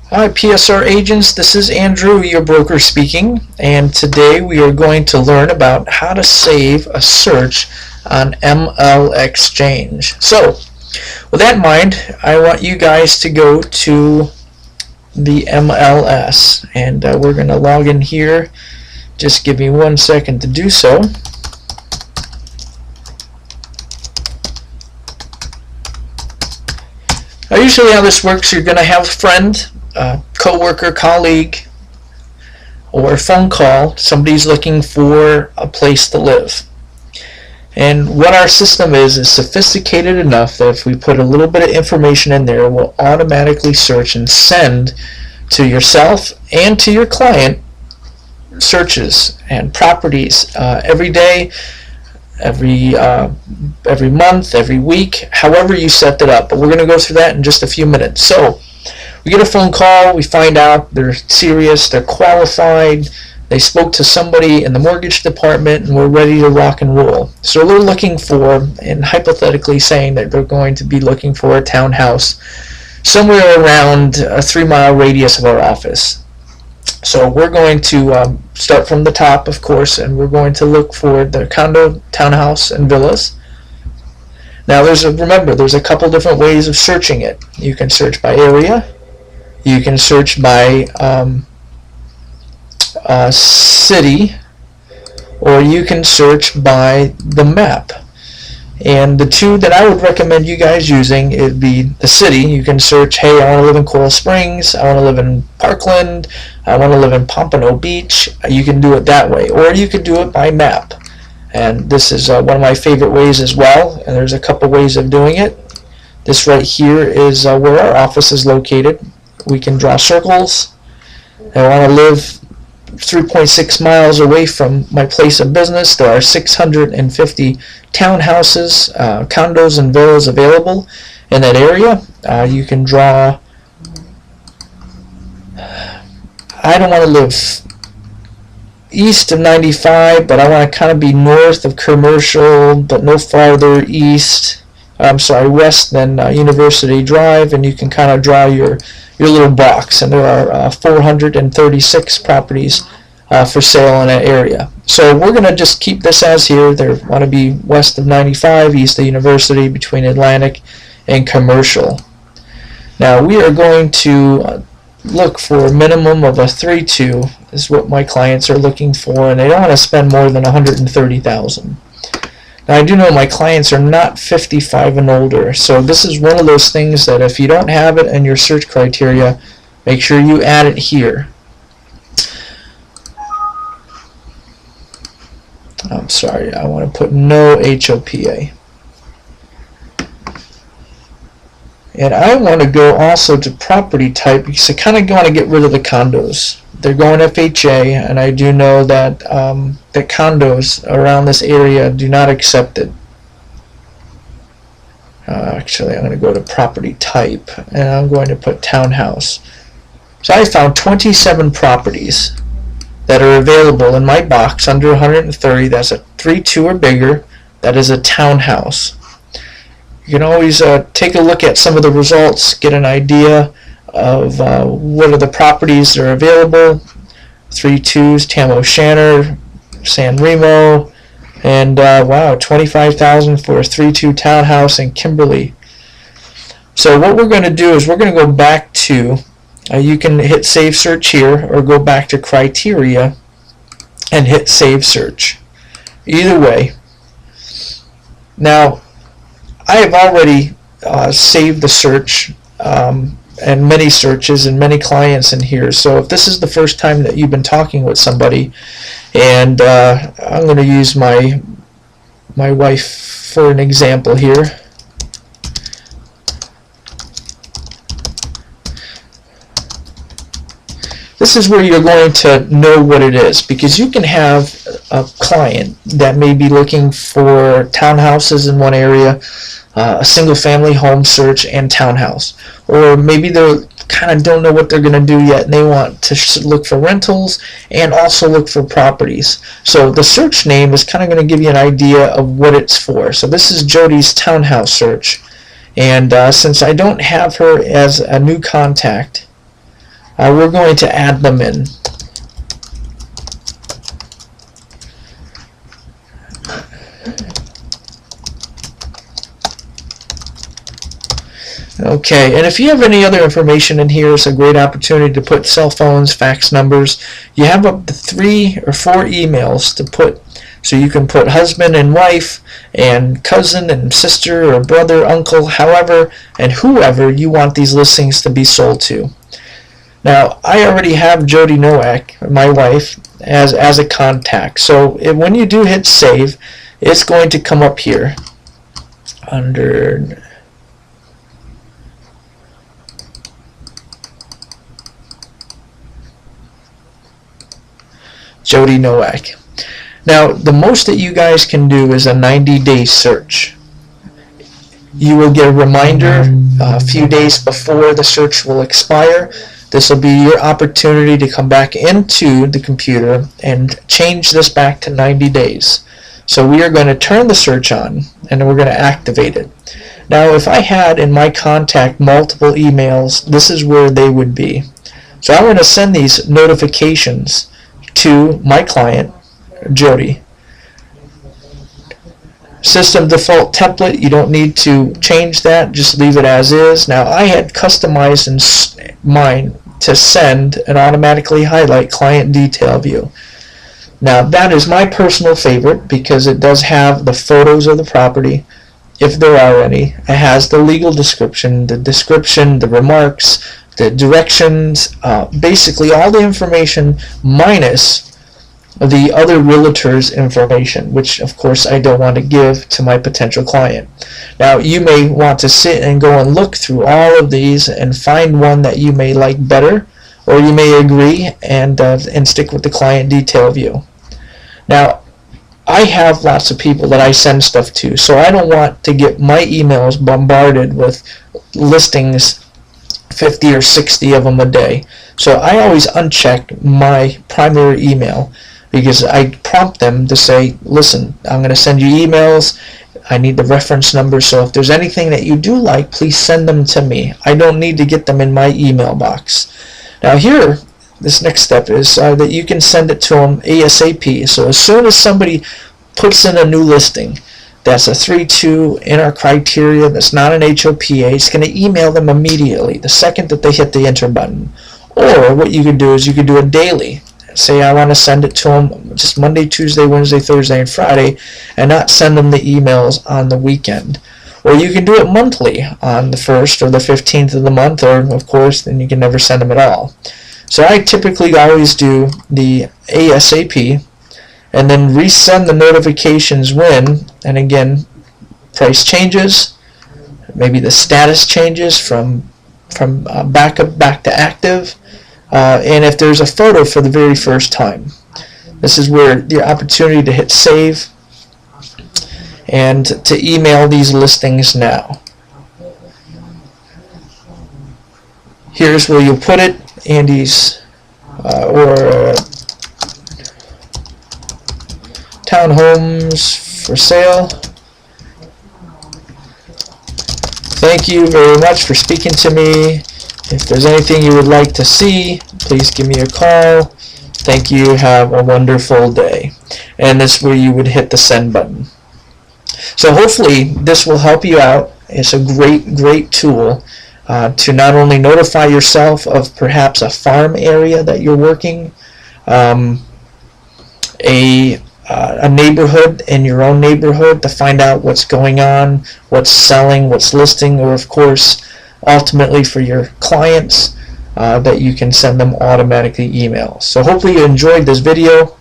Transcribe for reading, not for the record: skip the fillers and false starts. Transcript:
Hi PSR agents, this is Andrew, your broker speaking, and today we are going to learn about how to save a search on mlxchange. So, with that in mind, I want you guys to go to the MLS, and we're going to log in here. Just give me 1 second to do so. Now, usually how this works, you're going to have a friend, co-worker, colleague, or a phone call. Somebody's looking for a place to live. And what our system is sophisticated enough that if we put a little bit of information in there, it will automatically search and send to yourself and to your client searches and properties every day, every month, every week, however you set it up. But we're going to go through that in just a few minutes. So we get a phone call, we find out they're serious, they're qualified, they spoke to somebody in the mortgage department, and we're ready to rock and roll. So they're looking for, and hypothetically saying that they're going to be looking for a townhouse somewhere around a 3-mile radius of our office. So we're going to start from the top, of course, and we're going to look for the condo, townhouse, and villas. Now remember, there's a couple different ways of searching it. You can search by area, you can search by city, or you can search by the map. And the two that I would recommend you guys using, it'd be the city. You can search, hey, I want to live in Coral Springs, I want to live in Parkland, I want to live in Pompano Beach. You can do it that way, or you could do it by map. And this is one of my favorite ways as well, and there's a couple ways of doing it. This right here is where our office is located. We can draw circles. I want to live 3.6 miles away from my place of business. There are 650 townhouses, condos, and villas available in that area. You can draw, I don't want to live east of 95, but I want to kind of be north of Commercial, but no farther west than University Drive, and you can kind of draw your little box. And there are 436 properties for sale in that area. So we're going to just keep this as here. They want to be west of 95, east of University, between Atlantic and Commercial. Now we are going to look for a minimum of a 3-2 is what my clients are looking for, and they don't want to spend more than $130,000. Now I do know my clients are not 55 and older, so this is one of those things that if you don't have it in your search criteria, make sure you add it here. I'm sorry, I want to put no HOPA. And I want to go also to property type, because I kind of want to get rid of the condos. They're going FHA, and I do know that the condos around this area do not accept it. Actually, I'm going to go to property type, and I'm going to put townhouse. So I found 27 properties that are available in my box under 130. That's a 3-2 or bigger. That is a townhouse. You can always take a look at some of the results, get an idea of what are the properties that are available. 3-2s, Tam O'Shanter, San Remo, and wow, $25,000 for a 3-2 townhouse in Kimberly. So what we're going to do is we're going to go back to, you can hit save search here, or go back to criteria and hit save search. Either way. Now I have already saved the search and many searches and many clients in here. So if this is the first time that you've been talking with somebody, and I'm going to use my wife for an example here. This is where you're going to know what it is, because you can have a client that may be looking for townhouses in one area, a single family home search and townhouse, or maybe they kind of don't know what they're going to do yet, and they want to look for rentals and also look for properties. So the search name is kind of going to give you an idea of what it's for. So this is Jody's townhouse search, and since I don't have her as a new contact, we're going to add them in. Okay, and if you have any other information in here, it's a great opportunity to put cell phones, fax numbers. You have up to 3 or 4 emails to put, so you can put husband and wife and cousin and sister or brother, uncle, however, and whoever you want these listings to be sold to. Now, I already have Jody Nowak, my wife, as a contact. So when you do hit save, it's going to come up here under Jody Nowak. Now, the most that you guys can do is a 90-day search. You will get a reminder a few days before the search will expire. This will be your opportunity to come back into the computer and change this back to 90 days. So we are going to turn the search on, and then we're going to activate it. Now, if I had in my contact multiple emails, this is where they would be. So I'm going to send these notifications to my client, Jody. System default template, you don't need to change that, just leave it as is. Now, I had customized in mine to send and automatically highlight client detail view. Now, that is my personal favorite because it does have the photos of the property, if there are any. It has the legal description, the remarks, the directions, basically all the information minus the other realtor's information, which of course I don't want to give to my potential client. Now, you may want to sit and go and look through all of these and find one that you may like better, or you may agree and stick with the client detail view. Now, I have lots of people that I send stuff to, so I don't want to get my emails bombarded with listings, 50 or 60 of them a day. So I always uncheck my primary email because I prompt them to say, listen, I'm going to send you emails. I need the reference number, so if there's anything that you do like, please send them to me. I don't need to get them in my email box. Now here, this next step is that you can send it to them ASAP. So as soon as somebody puts in a new listing, that's a 3-2 in our criteria, that's not an HOPA, it's going to email them immediately the second that they hit the enter button. Or what you could do is you could do it daily. Say I want to send it to them just Monday, Tuesday, Wednesday, Thursday, and Friday, and not send them the emails on the weekend. Or you can do it monthly on the 1st or the 15th of the month, or of course then you can never send them at all. So I typically always do the ASAP and then resend the notifications when, and again, price changes, maybe the status changes from backup back to active, and if there's a photo for the very first time. This is where the opportunity to hit save and to email these listings now. Here's where you'll put it, Andy's or townhomes for sale. Thank you very much for speaking to me. If there's anything you would like to see, please give me a call. Thank you. Have a wonderful day. And this is where you would hit the send button. So hopefully this will help you out. It's a great tool to not only notify yourself of perhaps a farm area that you're working, a neighborhood in your own neighborhood to find out what's going on, what's selling, what's listing, or of course ultimately for your clients that you can send them automatically emails. So hopefully you enjoyed this video.